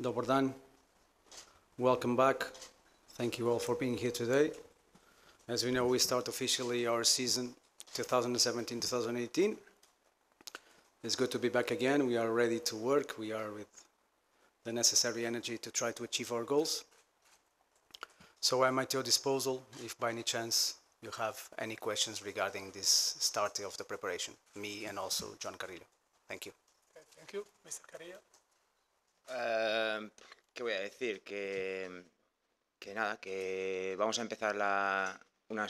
Dobar dan. Welcome back. Thank you all for being here today. As we know, we start officially our season 2017-2018. It's good to be back again. We are ready to work. We are with the necessary energy to try to achieve our goals. So I'm at your disposal if by any chance you have any questions regarding this start of the preparation, me and also Joan Carrillo. Thank you. Okay, thank you, Mr. Carrillo. ¿Qué voy a decir? Que nada, que vamos a empezar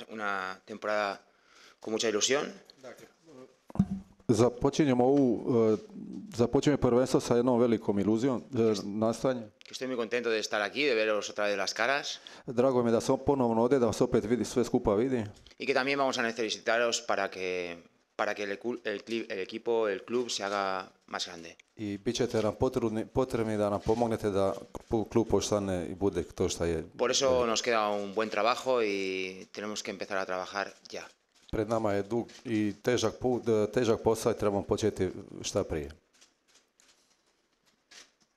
una temporada con mucha ilusión. Započinje prvenstvo sa jednom velikom iluzijom, nastojanjem. Que estoy muy contento de estar aquí, de veros otra vez las caras. Drago mi je da se ponovno ovdje, da se opet vidi, sve skupa vidi. Y que también vamos a necesitaros para que el equipo, el club se haga más grande. I bit ćete nam potrebni da nam pomognete da klub postane i bude to što je. Por eso nos queda un buen trabajo y tenemos que empezar a trabajar ya. Pred nama je dug i težak posao i trebamo početi šta prije.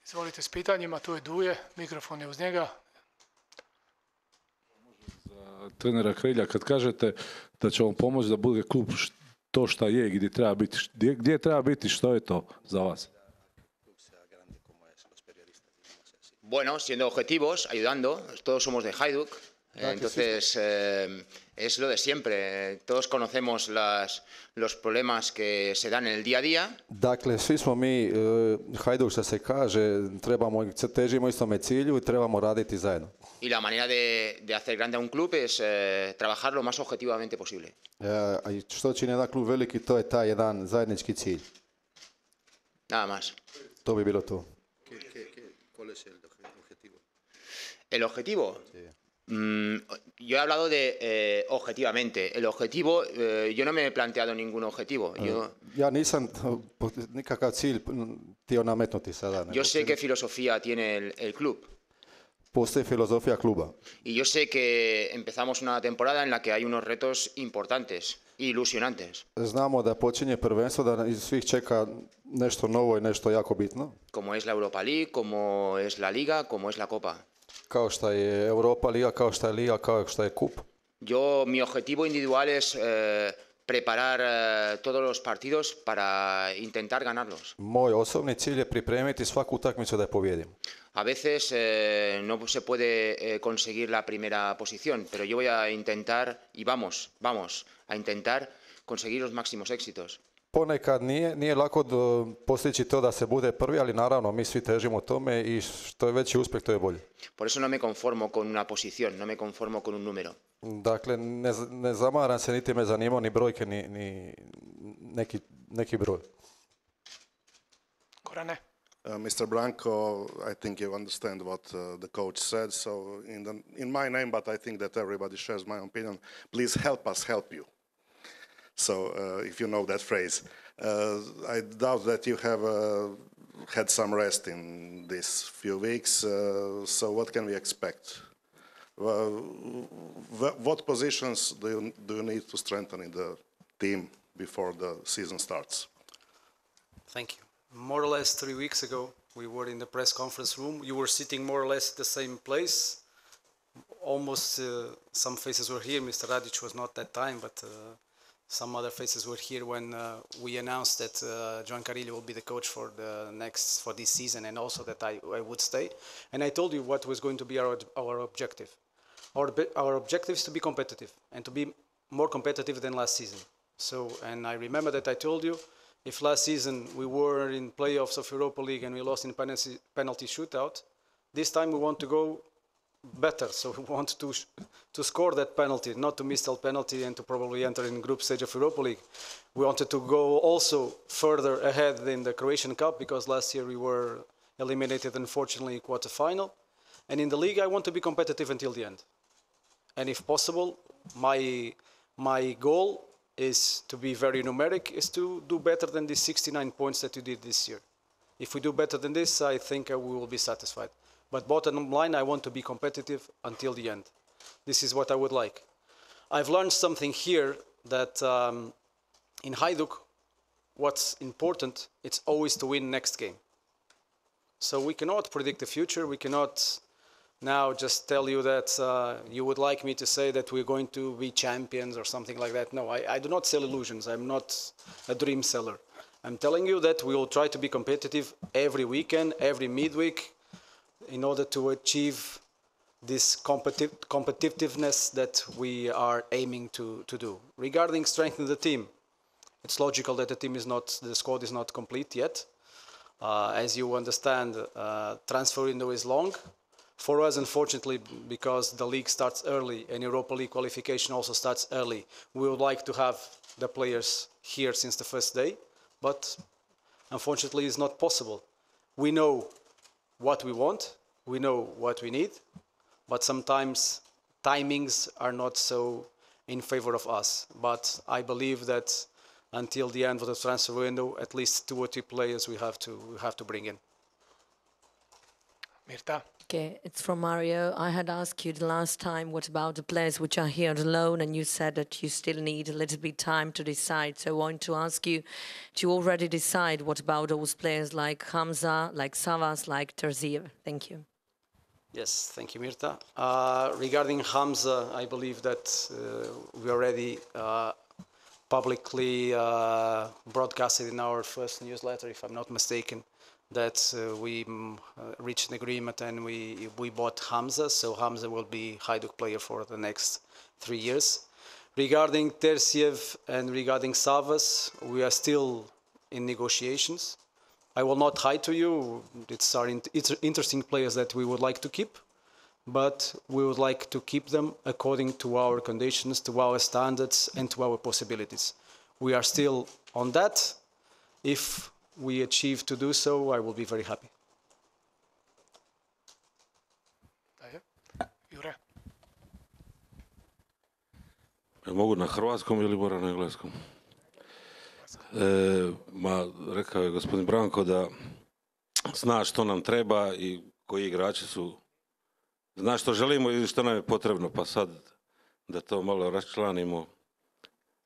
Izvolite s pitanjima, tu je Duje, mikrofon je uz njega. Za trenera Carrillo, kad kažete da će vam pomoći da bude klub to šta je, gdje treba biti, gdje treba biti, što je to za vas? Bueno, siendo objetivos, ayudando, todos somos de Hajduk, entonces es lo de siempre, todos conocemos los problemas que se dan en el día a día. Dakle, svi smo mi Hajduk što se kaže, težimo istome cilju i trebamo raditi zajedno. Y la manera de hacer grande a un club es trabajar lo más objetivamente posible. Što čini jedan klub veliki, to je taj jedan zajednički cilj. Nada más. To bi bilo to. ¿Cuál es el objetivo? El objetivo. Sí. Yo he hablado de objetivamente. El objetivo, yo no me he planteado ningún objetivo. Ja nisam nikakav cilj htio nametnuti sada. Yo sé qué filosofía tiene el club. Postoji filozofija kluba. Y yo sé que empezamos una temporada en la que hay unos retos importantes e ilusionantes. Znamo da počinje prvenstvo, da iz svih čeka nešto novo i nešto jako bitno. Como es la Europa League, como es la Liga, como es la Copa. Kao što je Europa Liga, kao što je Liga, kao što je Kup. Mi objetivo individual es preparar todos los partidos para intentar ganarlos. Moj osobni cilj je pripremiti svaku utakmicu da je pobijedim. A veces no se puede conseguir la primera posición, pero yo voy a intentar, y vamos a intentar conseguir los máximos éxitos. Ponekad nije lako postići to da se bude prvi, ali naravno mi svi težimo tome i što je veći uspjeh, to je bolje. Por eso no me conformo con una posición, no me conformo con un número. Dakle, ne zamaram se, niti me zanimao ni brojke, ni neki broj. Korane. Mr. Branco, I think you understand what the coach said. So in my name, but I think that everybody shares my opinion, please help us help you. So if you know that phrase. I doubt that you have had some rest in these few weeks. So what can we expect? What positions do you need to strengthen in the team before the season starts? Thank you. More or less 3 weeks ago, we were in the press conference room. You were sitting more or less at the same place. Almost some faces were here. Mr. Radic was not that time, but some other faces were here when we announced that Joan Carrillo will be the coach for this season, and also that I would stay. And I told you what was going to be our objective. Our objective is to be competitive and to be more competitive than last season. So, and I remember that I told you, if last season we were in playoffs of Europa League and we lost in penalty shootout, this time we want to go better. So we want to score that penalty, not to miss that penalty and to probably enter in group stage of Europa League. We wanted to go also further ahead in the Croatian Cup, because last year we were eliminated, unfortunately, in quarterfinal. And in the league, I want to be competitive until the end. And if possible, my goal is to be very numeric, is to do better than the 69 points that you did this year. If we do better than this, I think we will be satisfied. But bottom line, I want to be competitive until the end. This is what I would like. I've learned something here that in Hajduk, what's important, it's always to win next game. So we cannot predict the future. We cannot now just tell you that you would like me to say that we're going to be champions or something like that. No, I do not sell illusions. I'm not a dream seller. I'm telling you that we will try to be competitive every weekend, every midweek, in order to achieve this competitiveness that we are aiming to do. Regarding strengthening the team, it's logical that the squad is not complete yet. As you understand, transfer window is long. For us, unfortunately, because the league starts early and Europa League qualification also starts early, we would like to have the players here since the first day, but unfortunately it's not possible. We know what we want, we know what we need, but sometimes timings are not so in favor of us. But I believe that until the end of the transfer window, at least 2 or 3 players we have to bring in. Mirta. Okay, it's from Mario. I had asked you the last time what about the players which are here alone, and you said that you still need a little bit time to decide. So I want to ask you, do you already decide what about those players like Hamza, like Savas, like Terziev? Thank you. Yes, thank you, Mirta. Regarding Hamza, I believe that we already publicly broadcasted in our first newsletter, if I'm not mistaken, that we reached an agreement and we bought Hamza, so Hamza will be Hajduk player for the next 3 years. Regarding Terziev and regarding Savas, we are still in negotiations. I will not hide to you, it's interesting players that we would like to keep, but we would like to keep them according to our conditions, to our standards, and to our possibilities. We are still on that. If we achieve to do so, I will be very happy. Jure. Mogu na hrvatskom ili moram na engleskom? Rekao je gospodin Branco da zna što nam treba i koji igrači su, zna što želimo i što nam je potrebno, pa sad da to malo raščlanimo,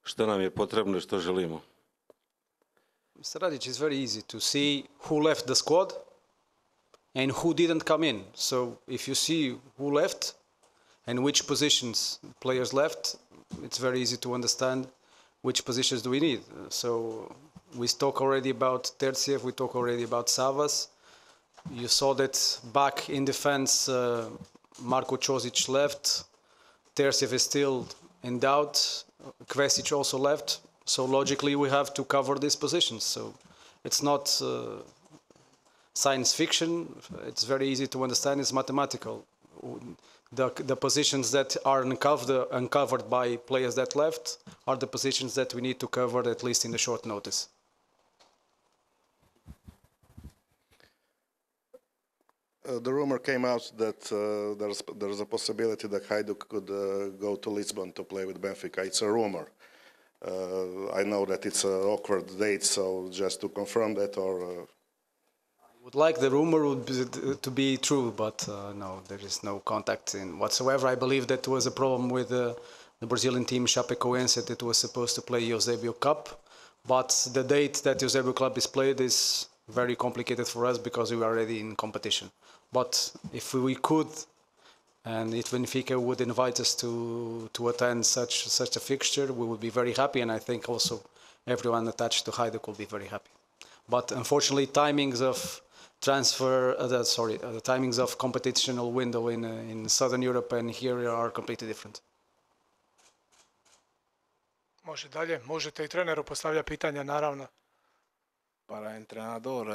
što nam je potrebno i što želimo. Mr. Radic, it's very easy to see who left the squad and who didn't come in. So if you see who left and which positions players left, it's very easy to understand which positions do we need. So we talk already about Terziev, we talk already about Savas. You saw that back in defense, Marko Čosić left. Terziev is still in doubt. Kvesic also left. So logically, we have to cover these positions. So it's not science fiction. It's very easy to understand. It's mathematical. The positions that are uncovered by players that left are the positions that we need to cover, at least in the short notice. The rumor came out that there's a possibility that Hajduk could go to Lisbon to play with Benfica. It's a rumor. I know that it's an awkward date, so just to confirm that, or I would like the rumor to be true, but no, there is no contact in whatsoever. I believe that was a problem with the Brazilian team Chapecoense, that it was supposed to play Eusebio Cup, but the date that Eusebio Cup is played is very complicated for us because we are already in competition. But if we could, and if Benfica would invite us to attend such a fixture, we would be very happy, and I think also everyone attached to Hajduk will be very happy. But unfortunately, timings of transfer, the timings of competitional window in Southern Europe and here are completely different. Može dalje, možete i treneru postavljati pitanja, naravno. Para entrenador,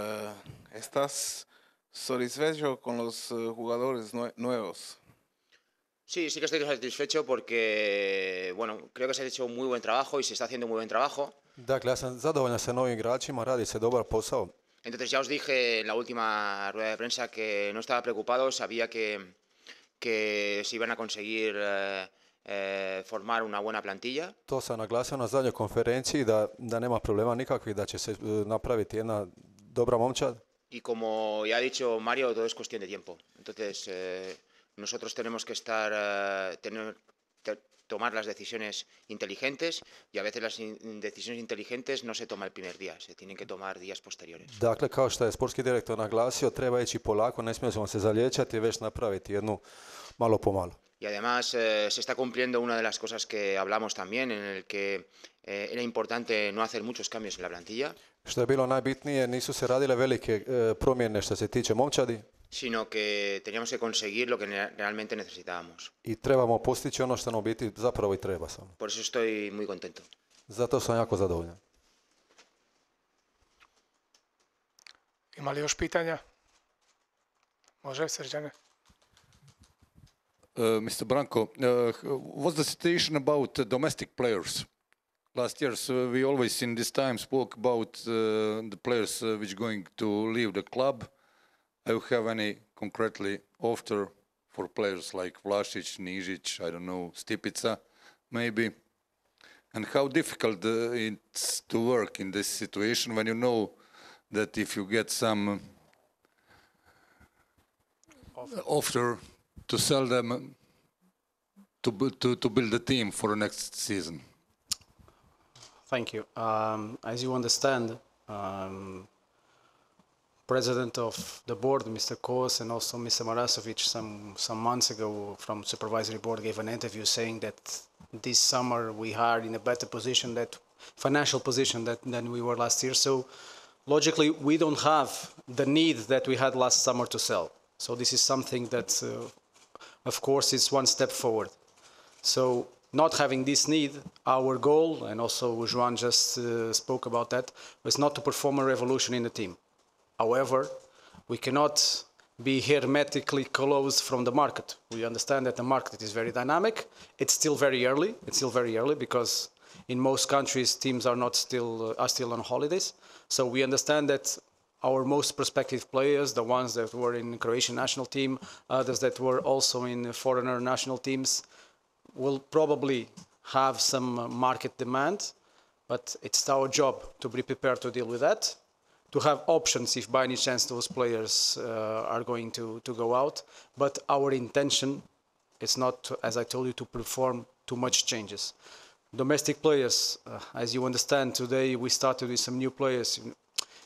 ¿estás satisfecho con los jugadores nuevos? Sí, sí que estoy satisfecho porque, bueno, creo que se ha hecho un muy buen trabajo y se está haciendo un muy buen trabajo. Dakle, ja sam zadovoljan sa novim igračima, radi se dobar posao. Entonces ya os dije en la última rueda de prensa que no estaba preocupado, sabía que se iban a conseguir formar una buena plantilla. To sam naglasio na zadnjoj konferenciji da nema problema nikakvih, da će se napraviti jedna dobra momčad. Y como ya ha dicho Mario, todo es cuestión de tiempo. Entonces nosotros tenemos que tomar las decisiones inteligentes y a veces las decisiones inteligentes no se toman el primer día, se tienen que tomar días posteriores. Dakle, kao što je sportski direktor naglasio, treba ići polako, ne smijemo se zaliječati, već napraviti jednu malo po malo. Y además se está cumpliendo una de las cosas que hablamos también, en el que era importante no hacer muchos cambios en la plantilla. Što je bilo najbitnije, nisu se radile velike promjene što se tiče momčadi. Sino que teníamos que conseguir lo que realmente necesitábamos. I trebamo postići ono što nam u biti zapravo i treba samo. Por eso estoy muy contento. Zato sam jako zadovoljan. Ima li još pitanja? Može, Srđane? Mr. Branco, what's the situation about domestic players? Last years we always in this time spoke about the players which going to leave the club. Do you have any concretely offer for players like Vlašić, Nižić, I don't know, Stipica, maybe? And how difficult it's to work in this situation when you know that if you get some offer to sell them to build a team for the next season? Thank you. As you understand, President of the board, Mr. Kos, and also Mr. Marasovic, some months ago from supervisory board gave an interview saying that this summer we are in a better position, that financial position than we were last year. So logically, we don't have the need that we had last summer to sell. So this is something that, of course, is one step forward. So not having this need, our goal, and also Joan just spoke about that, was not to perform a revolution in the team. However, we cannot be hermetically closed from the market. We understand that the market is very dynamic. It's still very early. It's still very early because in most countries teams are still on holidays. So we understand that our most prospective players, the ones that were in Croatian national team, others that were also in foreigner national teams, will probably have some market demand, but it's our job to be prepared to deal with that, to have options if by any chance those players are going to go out. But our intention is not, as I told you, to perform too much changes. Domestic players, as you understand, today we started with some new players.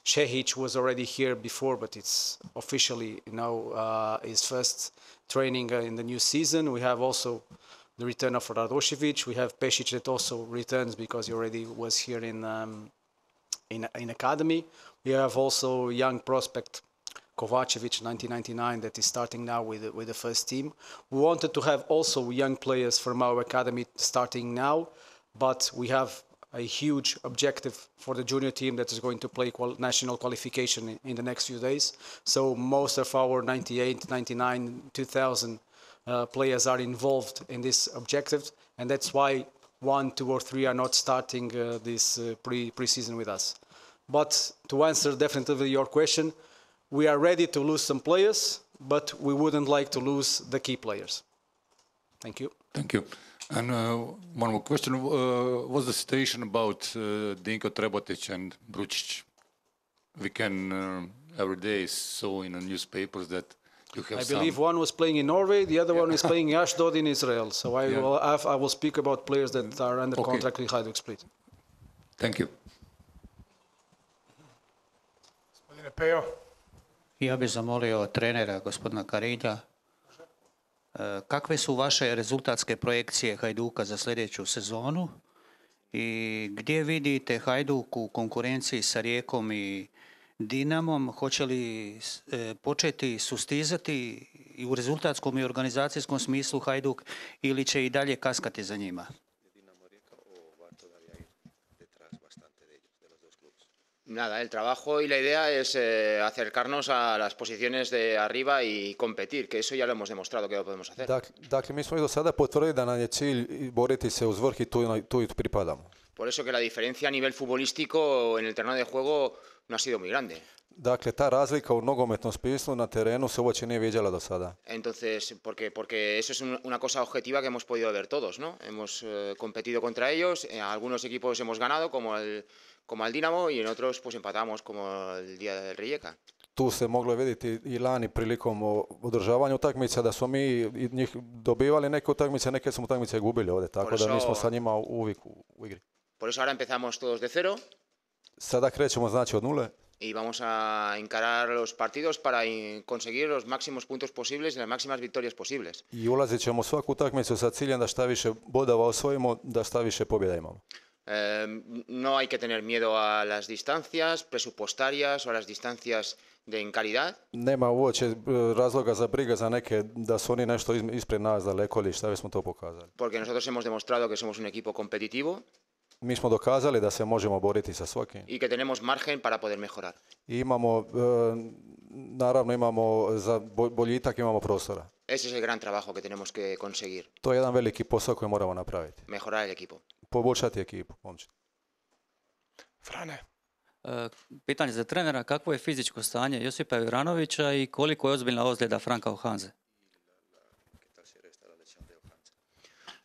Šehić was already here before, but it's officially now his first training in the new season. We have also the return of Radošević. We have Pešić that also returns because he already was here in academy. We have also young prospect Kovačević, 1999, that is starting now with the first team. We wanted to have also young players from our academy starting now, but we have a huge objective for the junior team that is going to play national qualification in the next few days. So most of our 98, 99, 2000 players are involved in this objective, and that's why 1, 2, or 3 are not starting this pre-season with us. But to answer definitely your question, we are ready to lose some players, but we wouldn't like to lose the key players. Thank you. Thank you. And one more question. What's the situation about Dinko Trebotić and Bručić? We can every day saw in the newspapers that you have I believe one was playing in Norway, the other one is playing in Ashdod in Israel. So I will speak about players that are under contract with Hajduk Split. Thank you. Gospodine Pejo. Ja bih zamolio trenera, gospodina Carrilla, kakve su vaše rezultatske projekcije Hajduka za sljedeću sezonu i gdje vidite Hajduk u konkurenciji sa Rijekom i Dinamom? Hoće li početi sustizati i u rezultatskom i organizacijskom smislu Hajduk ili će i dalje kaskati za njima? Nada, el trabajo y la idea es acercarnos a las posiciones de arriba y competir, que eso ya lo hemos demostrado que lo podemos hacer. Dakle, mi smo i do sada potvrdili da nam je cilj boriti se uz vrh i tu i pripadamo. Por eso que la diferencia a nivel futbolístico en el terreno de juego no ha sido muy grande. Dakle, ta razlika u nogometnom smislu na terenu se uopće nije viđala do sada. Entonces, porque eso es una cosa objetiva que hemos podido ver todos, ¿no? Hemos competido contra ellos, algunos equipos hemos ganado, como al Dinamo, y en otros pues empatamos, como el día del Rijeka. Tu se moglo vidjeti i lani prilikom održavanja utakmica da smo mi njih dobivali neke utakmice, neke smo utakmice gubili ovdje, tako da mi smo sa njima uvijek u igri. Por eso ahora empezamos todos de cero. Sada krećemo znači od nule. Y vamos a encarar los partidos para conseguir los máximos puntos posibles y las máximas victorias posibles. I ulazit ćemo svaku utakmicu sa ciljem da šta više bodova osvojimo, da šta više pobjeda imamo. No hay que tener miedo a las distancias presupuestarias o a las distancias en calidad. Nema uopće razloga za briga za neke da su oni nešto ispred nas daleko ili šta smo to pokazali. Porque nosotros hemos demostrado que somos un equipo competitivo. Mi smo dokazali da se možemo boriti sa svakim. Y que tenemos margen para poder mejorar. I imamo, naravno imamo za boljitak, imamo prostora. Ese es el gran trabajo que tenemos que conseguir. To je jedan veliki posao koji moramo napraviti. Mejorar el equipo. Poboljšati ekipu, momče. Frane. Pitanje za trenera, kakvo je fizičko stanje Josipa Juranovića i koliko je ozbiljna ozljeda Franka Hanze?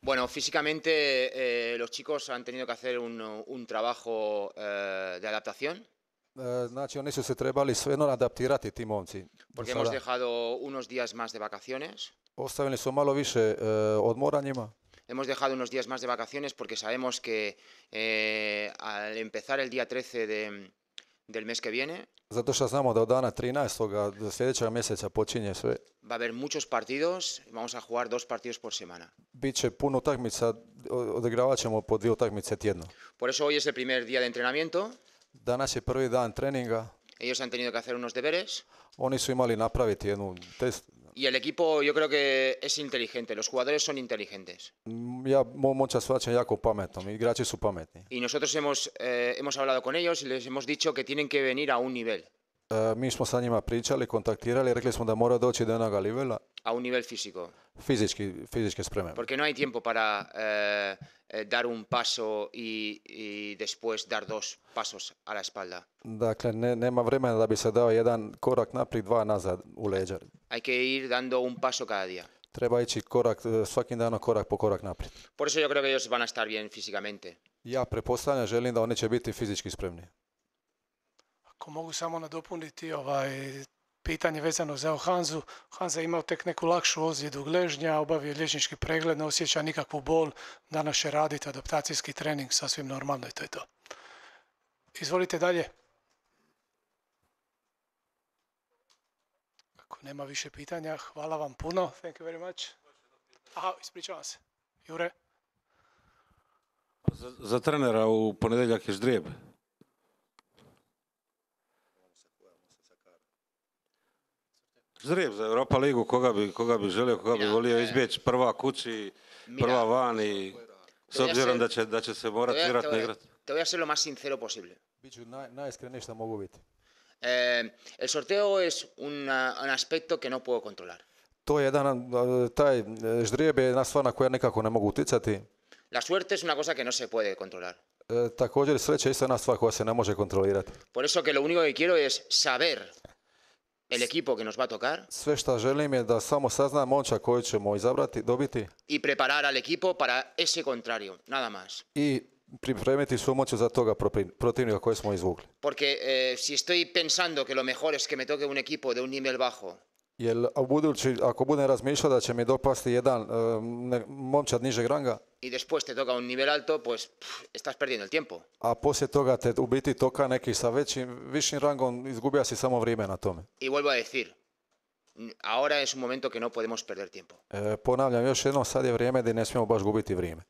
Bueno, físicamente los chicos han tenido que hacer un trabajo de adaptación. Znači, oni su se trebali svejedno adaptirati, ti momci. Porque hemos dejado unos días más de vacaciones. Ostavili su malo više odmora njima. Hemos dejado unos días más de vacaciones porque sabemos que al empezar el día 13 del mes que viene, zato što znamo da od dana 13. sljedećeg mjeseca počinje sve. Va a haber muchos partidos, vamos a jugar 2 partidos por semana. Biće puno utakmica, odigravat ćemo po 2 utakmice tjedno. Por eso hoy es el primer día de entrenamiento. Danas je prvi dan treninga. Ellos han tenido que hacer unos deberes. Oni su imali napraviti jednu test. Y el equipo yo creo que es inteligente, los jugadores son inteligentes. Ja momča shvaćam jako pametno, igrači su pametni. Y nosotros hemos hablado con ellos y les hemos dicho que tienen que venir a un nivel. Mi smo sa njima pričali, kontaktirali, rekli smo da mora doći do jednog nivela. A un nivel físico. Fizičke spreme. Porque no hay tiempo para dar un paso y después dar 2 pasos a la espalda. Dakle, nema vremena da bi se dao jedan korak naprijed, 2 nazad u leđa. Hay que ir dando un paso cada día. Treba ići svakim danom korak po korak naprijed. Por eso yo creo que ellos van a estar bien físicamente. Ja pretpostavljam, želim da oni će biti fizički spremni. Ako mogu samo nadopuniti pitanje vezano za Hanzu. Hanza je imao tek neku lakšu ozljedu gležnja, obavio liječnički pregled, ne osjeća nikakvu bol. Danas će raditi adaptacijski trening, sasvim normalno i to je to. Izvolite dalje. Ako nema više pitanja, hvala vam puno. Thank you very much. Aha, ispričavam se. Jure? Za trenera u ponedjeljak je ždrijeb. Ždrijeb za Europa ligu, koga bi želio, koga bi volio izbjeći, prva kući, prva van i s obzirom da će se morati vjerojatno igrati. Te voy a ser lo más sincero posible. Biću najiskreniji što mogu biti. El sorteo es un aspecto que no puedo controlar. To je taj ždrijeb je jedna stvar na koju ja nekako ne mogu utjecati. La suerte es una cosa que no se puede controlar. Također sreća je isto jedna stvar koja se ne može kontrolirati. Por eso que lo único que quiero es saber el equipo que nos va a tocar. Sve što želim je da samo saznam momča koju ćemo izabrati, dobiti. Y preparar al equipo para ese contrario, nada más. I pripremiti svu moću za toga protivnika koje smo izvukli. Porque si estoy pensando que lo mejor es que me toque un equipo de un nivel bajo. Jer ako budem razmišljao da će mi dopasti jedan momčad nižeg ranga, y después te toca un nivel alto, pues estás perdiendo el tiempo. A poslije toga te u biti toka neki sa višim rangom, izgubija si samo vrijeme na tome. Y vuelvo a decir, ahora es un momento que no podemos perder tiempo. Ponavljam još jednom, sad je vrijeme da ne smijemo baš gubiti vrijeme.